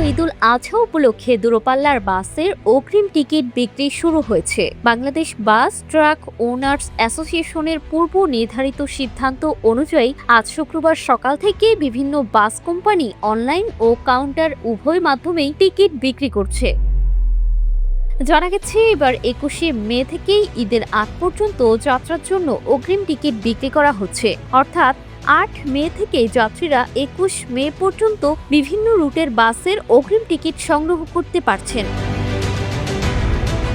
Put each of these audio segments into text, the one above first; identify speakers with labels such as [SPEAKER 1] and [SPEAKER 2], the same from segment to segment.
[SPEAKER 1] ঈদুল আজহা উপলক্ষে দূরপাল্লার বাসের অগ্রিম টিকিট বিক্রি শুরু হয়েছে। বাংলাদেশ বাস ট্রাক ওনার্স অ্যাসোসিয়েশনের পূর্ব নির্ধারিত সিদ্ধান্ত অনুযায়ী আজ শুক্রবার সকাল থেকে বিভিন্ন বাস কোম্পানি অনলাইন ও কাউন্টার উভয় মাধ্যমেই টিকিট বিক্রি করছে। জানা গেছে এবার ২১শে মে থেকেই ঈদের আগ পর্যন্ত যাত্রার জন্য অগ্রিম টিকিট বিক্রি করা হচ্ছে। অর্থাৎ ৮ মে থেকে যাত্রীরা ২১ মে পর্যন্ত বিভিন্ন রুটের বাসের অগ্রিম টিকিট সংগ্রহ করতে পারছেন।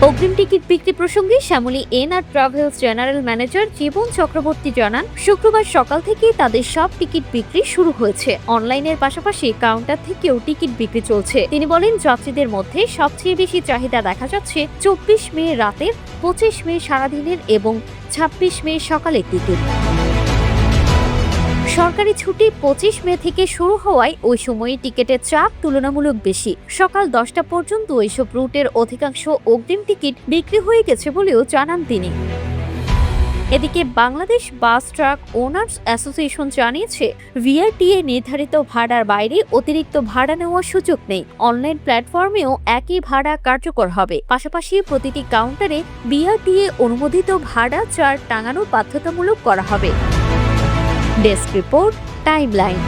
[SPEAKER 1] অগ্রিম টিকিট বিক্রি প্রসঙ্গে শ্যামলী এন.আর. ট্রাভেলস জেনারেল ম্যানেজার জীবন চক্রবর্তী জানান, শুক্রবার সকাল থেকেই তাদের সব টিকিট বিক্রি শুরু হয়েছে। অনলাইনের পাশাপাশি কাউন্টার থেকেও টিকিট বিক্রি চলছে। তিনি বলেন, যাত্রীদের মধ্যে সবচেয়ে বেশি চাহিদা দেখা যাচ্ছে ২৪ মে রাতের, ২৫ মে সারাদিনের এবং ২৬ মে সকালের টিকিট। সরকারি ছুটি ২৫ মে থেকে শুরু হওয়ায় ওই সময়ে টিকিটের চাপ তুলনামূলক বেশি। সকাল ১০টা পর্যন্ত এইসব রুটের অধিকাংশ অগ্রিম টিকিট বিক্রি হয়ে গেছে বলেও জানান তিনি। এদিকে Bangladesh bus truck owners association জানিয়েছে, ভিআরটিএ নির্ধারিত ভাড়ার বাইরে অতিরিক্ত ভাড়া নেওয়ার সুযোগ নেই। অনলাইন প্ল্যাটফর্মেও একই ভাড়া কার্যকর হবে। পাশাপাশি প্রতিটি কাউন্টারে বিআরটিএ অনুমোদিত ভাড়া চার্ট টাঙানো বাধ্যতামূলক করা হবে। Desk report, timeline.